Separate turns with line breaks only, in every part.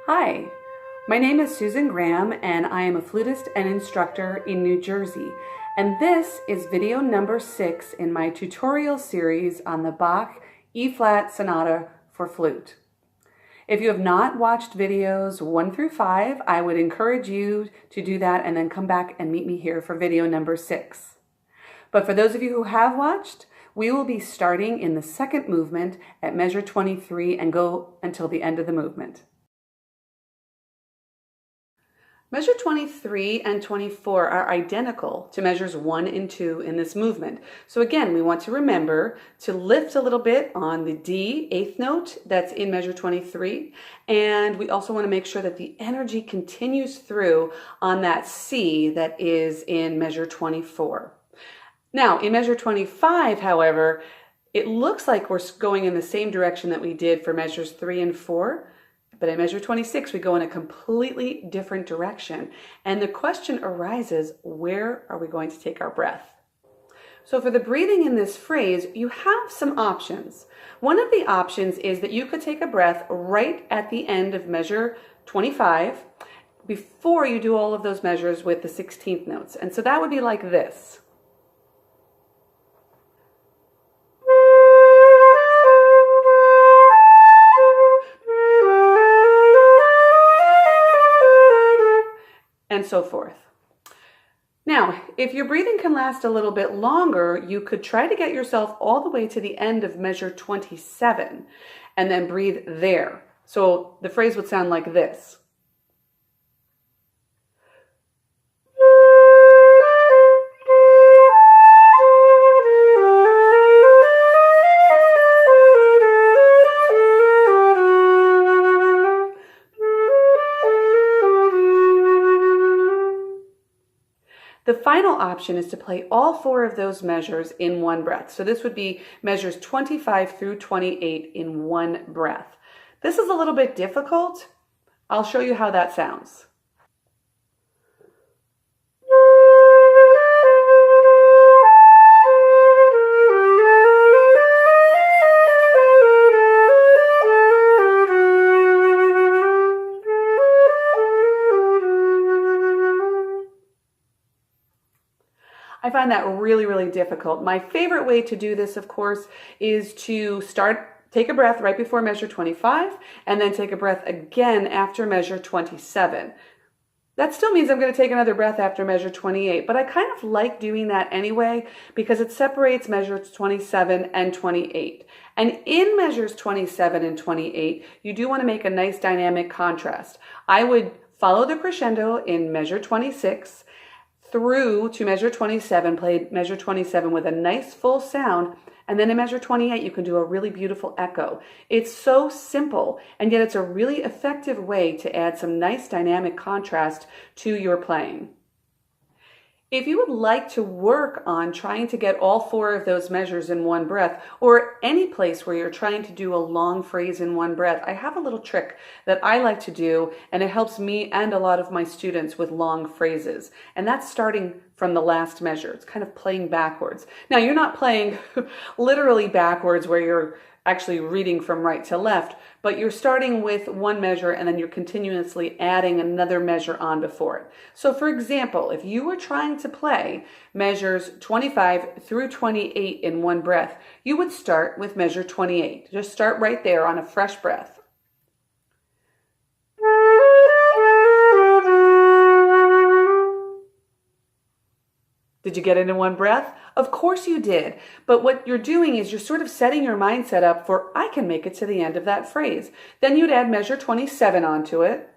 Hi, my name is Susan Graham and I am a flutist and instructor in New Jersey. And this is video number 6 in my tutorial series on the Bach Eb Sonata for flute. If you have not watched videos 1 through 5, I would encourage you to do that and then come back and meet me here for video number 6. But for those of you who have watched, we will be starting in the second movement at measure 23 and go until the end of the movement. Measure 23 and 24 are identical to measures 1 and 2 in this movement. So again, we want to remember to lift a little bit on the D, 8th note that's in measure 23, and we also want to make sure that the energy continues through on that C that is in measure 24. Now, in measure 25, however, it looks like we're going in the same direction that we did for measures 3 and 4, but in measure 26, we go in a completely different direction. And the question arises, where are we going to take our breath? So for the breathing in this phrase, you have some options. One of the options is that you could take a breath right at the end of measure 25 before you do all of those measures with the 16th notes. And so that would be like this. And so forth. Now, if your breathing can last a little bit longer, you could try to get yourself all the way to the end of measure 27 and then breathe there. So the phrase would sound like this. The final option is to play all 4 of those measures in one breath. So this would be measures 25 through 28 in one breath. This is a little bit difficult. I'll show you how that sounds. I find that really difficult. My favorite way to do this, of course, is to take a breath right before measure 25 and then take a breath again after measure 27. That still means I'm going to take another breath after measure 28, but I kind of like doing that anyway because it separates measures 27 and 28. And in measures 27 and 28, you do want to make a nice dynamic contrast. I would follow the crescendo in measure 26 through to measure 27, play measure 27 with a nice full sound, and then in measure 28 you can do a really beautiful echo. It's so simple, and yet it's a really effective way to add some nice dynamic contrast to your playing. If you would like to work on trying to get all 4 of those measures in one breath, or any place where you're trying to do a long phrase in one breath, I have a little trick that I like to do, and it helps me and a lot of my students with long phrases. And that's starting from the last measure. It's kind of playing backwards. Now, you're not playing literally backwards where you're actually reading from right to left, but you're starting with one measure and then you're continuously adding another measure on before it. So for example, if you were trying to play measures 25 through 28 in one breath, you would start with measure 28. Just start right there on a fresh breath. Did you get it in one breath? Of course you did. But what you're doing is you're sort of setting your mindset up for, I can make it to the end of that phrase. Then you'd add measure 27 onto it.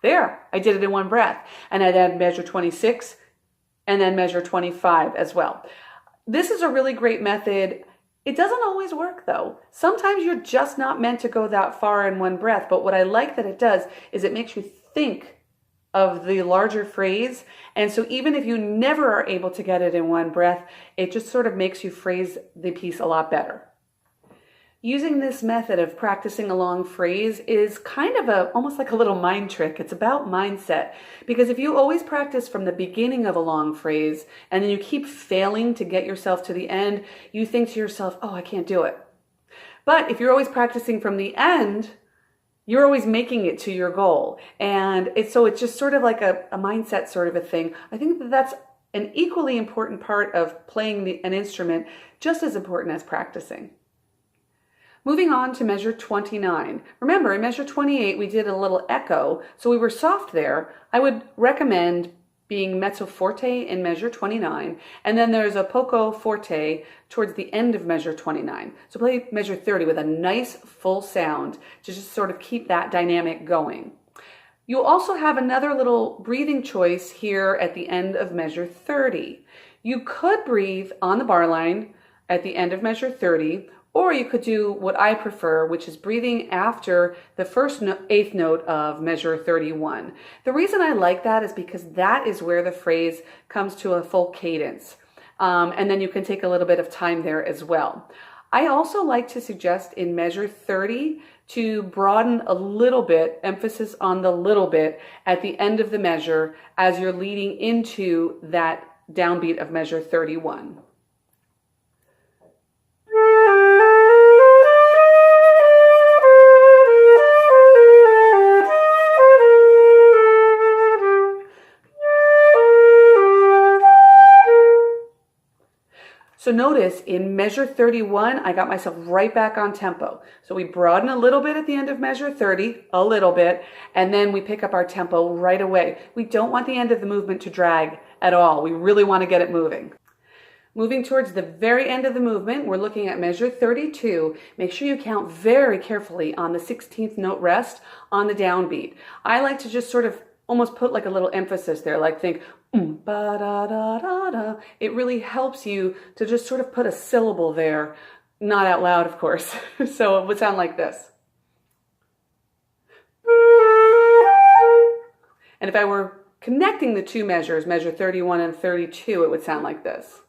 There, I did it in one breath. And I'd add measure 26 and then measure 25 as well. This is a really great method. It doesn't always work though. Sometimes you're just not meant to go that far in one breath, but what I like that it does is it makes you think of the larger phrase, and so even if you never are able to get it in one breath, it just sort of makes you phrase the piece a lot better. Using this method of practicing a long phrase is kind of almost like a little mind trick. It's about mindset, because if you always practice from the beginning of a long phrase and then you keep failing to get yourself to the end, you think to yourself, oh, I can't do it. But if you're always practicing from the end, you're always making it to your goal. And it's just sort of like a mindset sort of a thing. I think that that's an equally important part of playing an instrument, just as important as practicing. Moving on to measure 29. Remember, in measure 28, we did a little echo, so we were soft there. I would recommend being mezzo forte in measure 29, and then there's a poco forte towards the end of measure 29. So play measure 30 with a nice full sound to just sort of keep that dynamic going. You'll also have another little breathing choice here at the end of measure 30. You could breathe on the bar line at the end of measure 30, or you could do what I prefer, which is breathing after the first eighth note of measure 31. The reason I like that is because that is where the phrase comes to a full cadence. And then you can take a little bit of time there as well. I also like to suggest in measure 30 to broaden a little bit, emphasis on the little bit at the end of the measure as you're leading into that downbeat of measure 31. So notice in measure 31, I got myself right back on tempo. So we broaden a little bit at the end of measure 30, a little bit, and then we pick up our tempo right away. We don't want the end of the movement to drag at all. We really want to get it moving. Moving towards the very end of the movement, we're looking at measure 32. Make sure you count very carefully on the 16th note rest on the downbeat. I like to just sort of almost put like a little emphasis there, like think, ba da da da da. It really helps you to just sort of put a syllable there, not out loud, of course. So it would sound like this. And if I were connecting the two measures, measure 31 and 32, it would sound like this.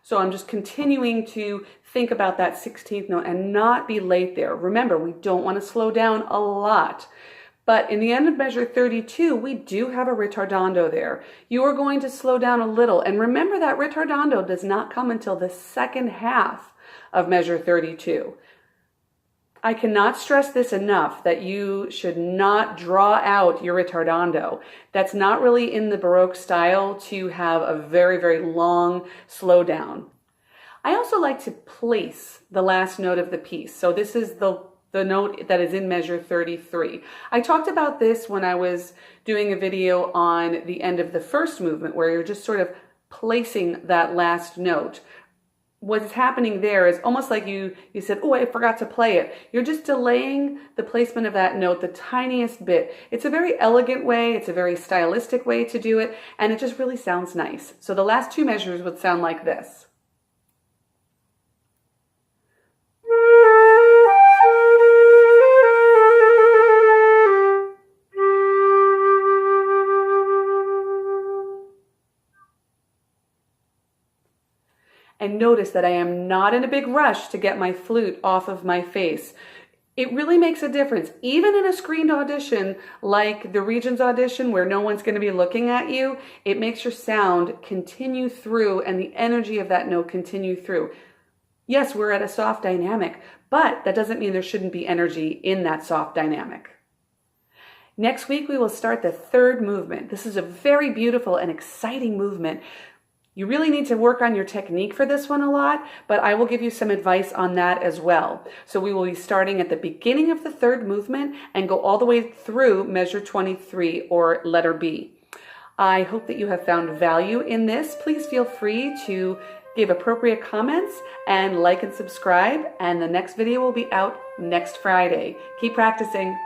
So I'm just continuing to think about that 16th note and not be late there. Remember, we don't want to slow down a lot. But in the end of measure 32, we do have a ritardando there. You are going to slow down a little. And remember that ritardando does not come until the second half of measure 32. I cannot stress this enough that you should not draw out your ritardando. That's not really in the Baroque style to have a very, very long slowdown. I also like to place the last note of the piece. So this is the note that is in measure 33. I talked about this when I was doing a video on the end of the first movement, where you're just sort of placing that last note. What's happening there is almost like you said, oh, I forgot to play it. You're just delaying the placement of that note the tiniest bit. It's a very elegant way, it's a very stylistic way to do it, and it just really sounds nice. So the last two measures would sound like this. And notice that I am not in a big rush to get my flute off of my face. It really makes a difference. Even in a screened audition, like the Regents audition where no one's going to be looking at you, it makes your sound continue through and the energy of that note continue through. Yes, we're at a soft dynamic, but that doesn't mean there shouldn't be energy in that soft dynamic. Next week, we will start the third movement. This is a very beautiful and exciting movement. You really need to work on your technique for this one a lot, but I will give you some advice on that as well. So we will be starting at the beginning of the third movement and go all the way through measure 23 or letter B. I hope that you have found value in this. Please feel free to give appropriate comments and like and subscribe, and the next video will be out next Friday. Keep practicing.